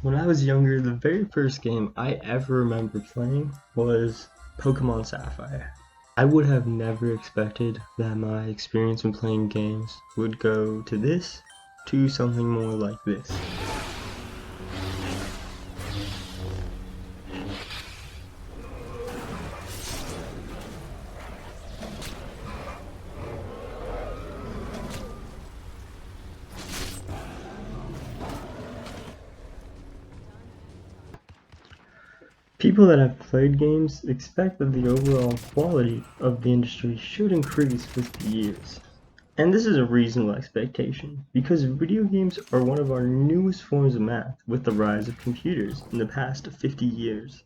When I was younger, the very first game I ever remember playing was Pokemon Sapphire. I would have never expected that my experience in playing games would go to this, to something more like this. People that have played games expect that the overall quality of the industry should increase with the years. And this is a reasonable expectation, because video games are one of our newest forms of math with the rise of computers in the past 50 years.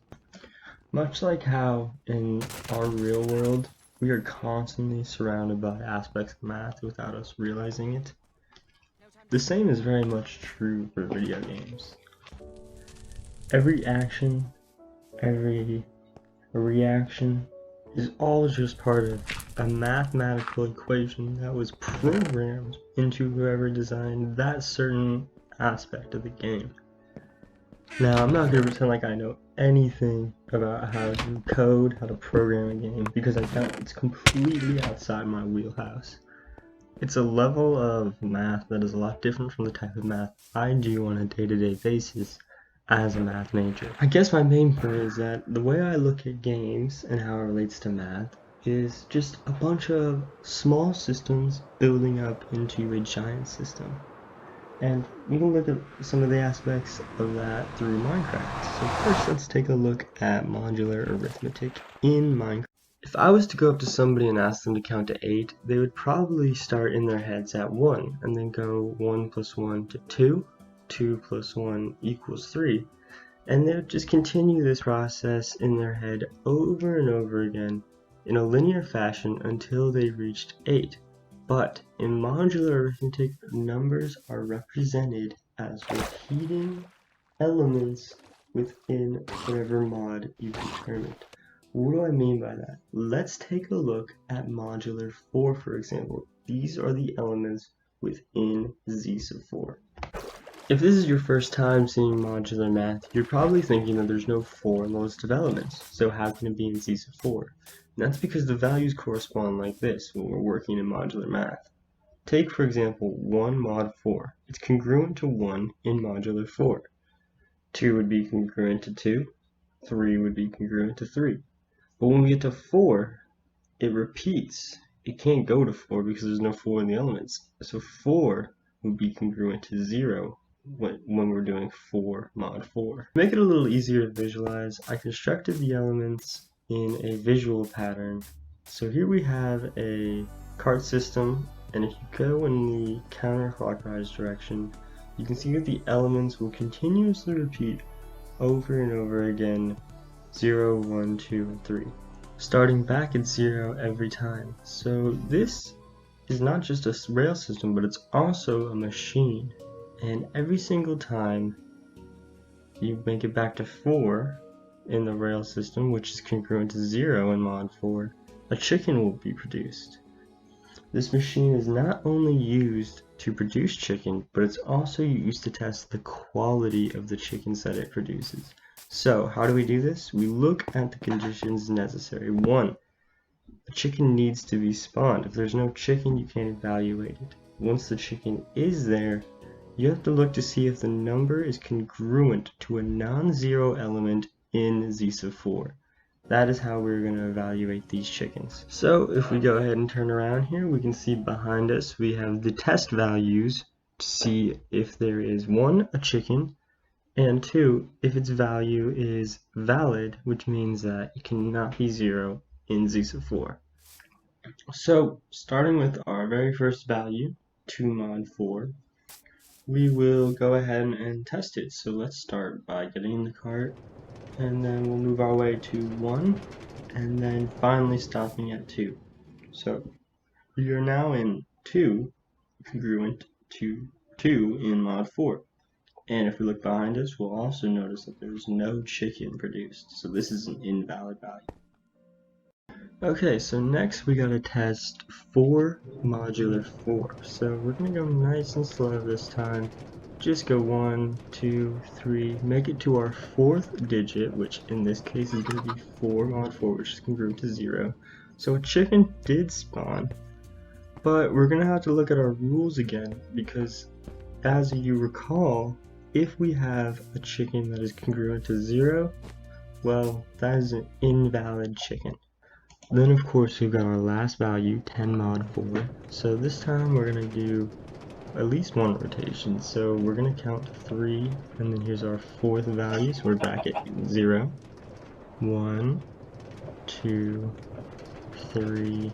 Much like how in our real world, we are constantly surrounded by aspects of math without us realizing it, the same is very much true for video games. Every action, every reaction is all just part of a mathematical equation that was programmed into whoever designed that certain aspect of the game. Now, I'm not going to pretend like I know anything about how to code, how to program a game, because I don't. It's completely outside my wheelhouse. It's a level of math that is a lot different from the type of math I do on a day-to-day basis as a math major. I guess my main point is that the way I look at games and how it relates to math is just a bunch of small systems building up into a giant system. And we can look at some of the aspects of that through Minecraft. So first, let's take a look at modular arithmetic in Minecraft. If I was to go up to somebody and ask them to count to 8, they would probably start in their heads at 1, and then go 1 plus 1 to 2, 2 plus 1 equals 3, and they would just continue this process in their head over and over again in a linear fashion until they reached 8. But in modular arithmetic, numbers are represented as repeating elements within whatever mod you determined. What do I mean by that? Let's take a look at modular 4, for example. These are the elements within Z sub 4. If this is your first time seeing modular math, you're probably thinking that there's no 4 in the list of elements, so how can it be in Z sub 4? And that's because the values correspond like this when we're working in modular math. Take, for example, 1 mod 4. It's congruent to 1 in modular 4. 2 would be congruent to 2. 3 would be congruent to 3. But when we get to 4, it repeats. It can't go to 4 because there's no 4 in the elements. So 4 would be congruent to 0 when we're doing 4 mod 4. To make it a little easier to visualize, I constructed the elements in a visual pattern. So here we have a card system, and if you go in the counterclockwise direction, you can see that the elements will continuously repeat over and over again 0, 1, 2, and 3, starting back at 0 every time. So this is not just a rail system, but it's also a machine. And every single time you make it back to 4 in the rail system, which is congruent to 0 in mod 4, a chicken will be produced. This machine is not only used to produce chicken, but it's also used to test the quality of the chickens that it produces. So how do we do this? We look at the conditions necessary. 1, a chicken needs to be spawned. If there's no chicken, you can't evaluate it. Once the chicken is there, you have to look to see if the number is congruent to a non-zero element in Z sub 4. That is how we're going to evaluate these chickens. So if we go ahead and turn around here, we can see behind us we have the test values to see if there is 1, a chicken, and 2, if its value is valid, which means that it cannot be 0 in Z sub 4. So starting with our very first value, 2 mod 4, we will go ahead and test it. So let's start by getting in the cart, and then we'll move our way to 1, and then finally stopping at 2. So we are now in 2, congruent to 2 in mod 4. And if we look behind us, we'll also notice that there's no chicken produced. So this is an invalid value. Okay, so next we gotta test 4 modular 4. So we're gonna go nice and slow this time. just go 1, 2, 3, make it to our 4th digit, which in this case is going to be 4 mod 4, which is congruent to 0. So a chicken did spawn, but we're going to have to look at our rules again, because as you recall, if we have a chicken that is congruent to 0, well, that is an invalid chicken. Then of course we've got our last value, 10 mod 4, so this time we're going to do at least one rotation, so we're going to count to 3, and then here's our 4th value, so we're back at 0, 1, 2, 3,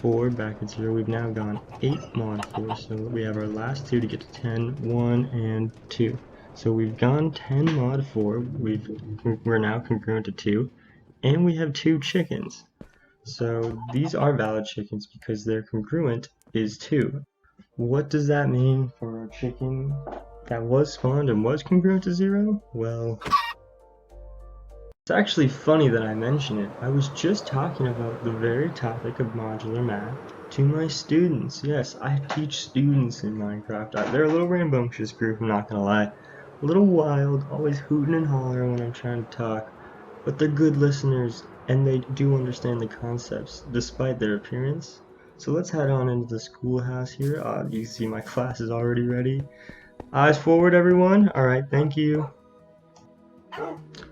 4, back at 0. We've now gone 8 mod 4, so we have our last 2 to get to 10, 1, and 2. So we've gone 10 mod 4, we're now congruent to 2, and we have 2 chickens. So these are valid chickens because their congruent is 2. What does that mean for a chicken that was spawned and was congruent to 0? Well, it's actually funny that I mention it. I was just talking about the very topic of modular math to my students. Yes, I teach students in Minecraft. They're a little rambunctious group, I'm not gonna lie. A little wild, always hooting and hollering when I'm trying to talk. But they're good listeners, and they do understand the concepts, despite their appearance. So let's head on into the schoolhouse here. You see my class is already ready. Eyes forward, everyone. Alright, thank you.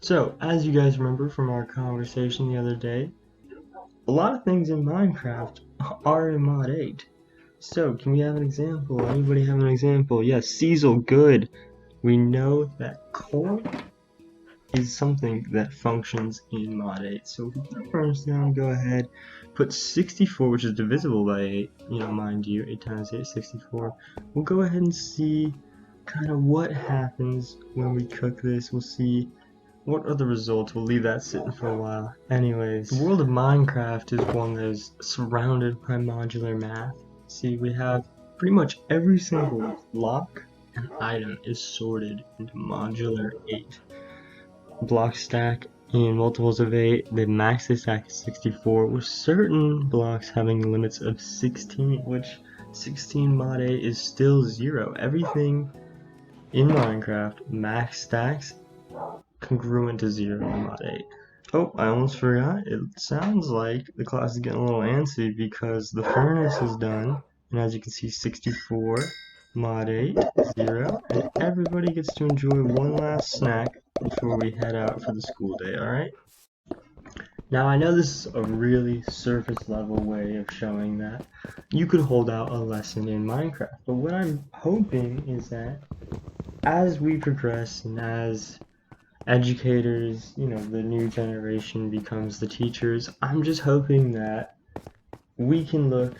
So, as you guys remember from our conversation the other day, a lot of things in Minecraft are in mod 8. So, can we have an example? Anybody have an example? Yes, Cecil, good. We know that coal is something that functions in mod 8. So if we put our furnace down, go ahead, put 64, which is divisible by 8, mind you, 8 times 8 is 64. We'll go ahead and see kind of what happens when we cook this. We'll see what are the results. We'll leave that sitting for a while. Anyways, the world of Minecraft is one that is surrounded by modular math. See, we have pretty much every single block and item is sorted into modular 8. Block stack in multiples of 8, the max they stack is 64, with certain blocks having limits of 16, which 16 mod 8 is still 0. Everything in Minecraft max stacks congruent to 0 in mod 8. Oh, I almost forgot. It sounds like the class is getting a little antsy because the furnace is done, and as you can see, 64 mod 8, 0, and everybody gets to enjoy one last snack before we head out for the school day, alright? Now I know this is a really surface level way of showing that you could hold out a lesson in Minecraft, but what I'm hoping is that as we progress and as educators, the new generation becomes the teachers, I'm just hoping that we can look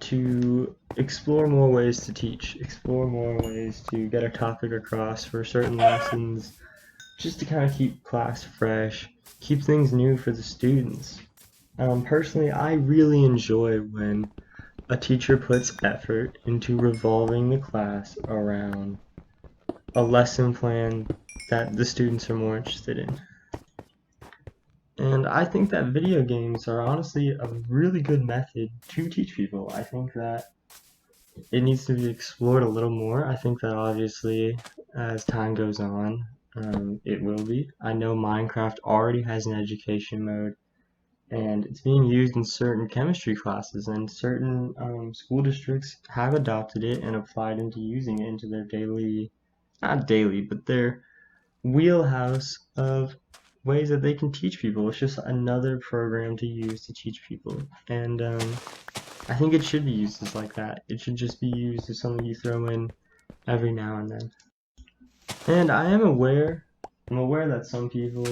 to explore more ways to teach, explore more ways to get a topic across for certain lessons, just to kind of keep class fresh, keep things new for the students. Personally, I really enjoy when a teacher puts effort into revolving the class around a lesson plan that the students are more interested in. And I think that video games are honestly a really good method to teach people. I think that it needs to be explored a little more. I think that obviously as time goes on, it will be. I know Minecraft already has an education mode, and it's being used in certain chemistry classes, and certain school districts have adopted it and applied into using it into their daily, not daily, but their wheelhouse of ways that they can teach people. It's just another program to use to teach people, and I think it should be used as like that. It should just be used as something you throw in every now and then. And I'm aware that some people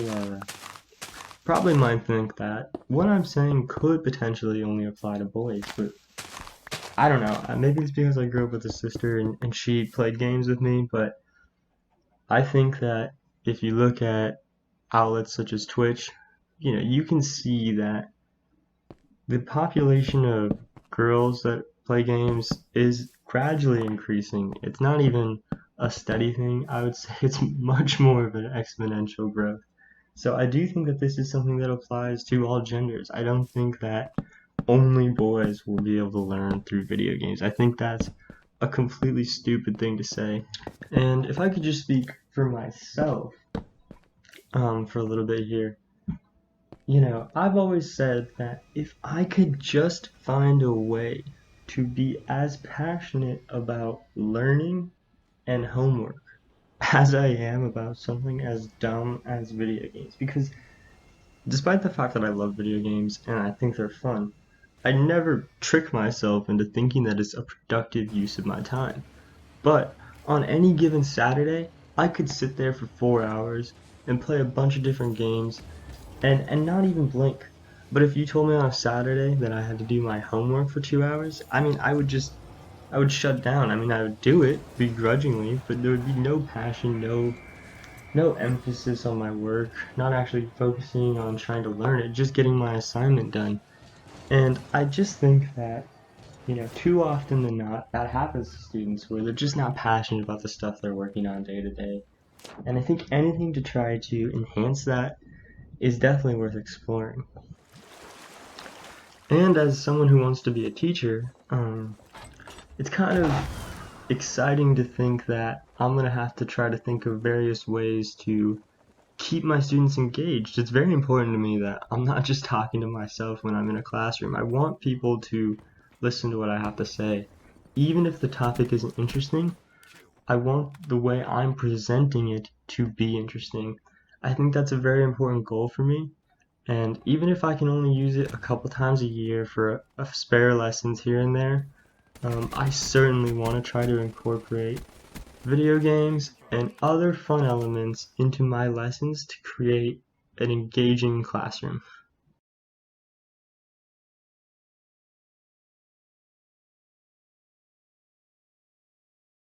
probably might think that what I'm saying could potentially only apply to boys, but I don't know. Maybe it's because I grew up with a sister and she played games with me, but I think that if you look at outlets such as Twitch, you can see that the population of girls that play games is gradually increasing. It's not even a steady thing. I would say it's much more of an exponential growth. So I do think that this is something that applies to all genders. I don't think that only boys will be able to learn through video games. I think that's a completely stupid thing to say. And if I could just speak for myself for a little bit here, I've always said that if I could just find a way to be as passionate about learning and homework as I am about something as dumb as video games, because despite the fact that I love video games and I think they're fun, I never trick myself into thinking that it's a productive use of my time. But on any given Saturday, I could sit there for 4 hours and play a bunch of different games and not even blink. But if you told me on a Saturday that I had to do my homework for 2 hours, I mean, I would shut down. I mean, I would do it begrudgingly, but there would be no passion, no emphasis on my work, not actually focusing on trying to learn it, just getting my assignment done. And I just think that, too often than not, that happens to students where they're just not passionate about the stuff they're working on day to day. And I think anything to try to enhance that is definitely worth exploring. And as someone who wants to be a teacher, it's kind of exciting to think that I'm going to have to try to think of various ways to keep my students engaged. It's very important to me that I'm not just talking to myself when I'm in a classroom. I want people to listen to what I have to say. Even if the topic isn't interesting, I want the way I'm presenting it to be interesting. I think that's a very important goal for me. And even if I can only use it a couple times a year for a spare lessons here and there, I certainly want to try to incorporate video games and other fun elements into my lessons to create an engaging classroom.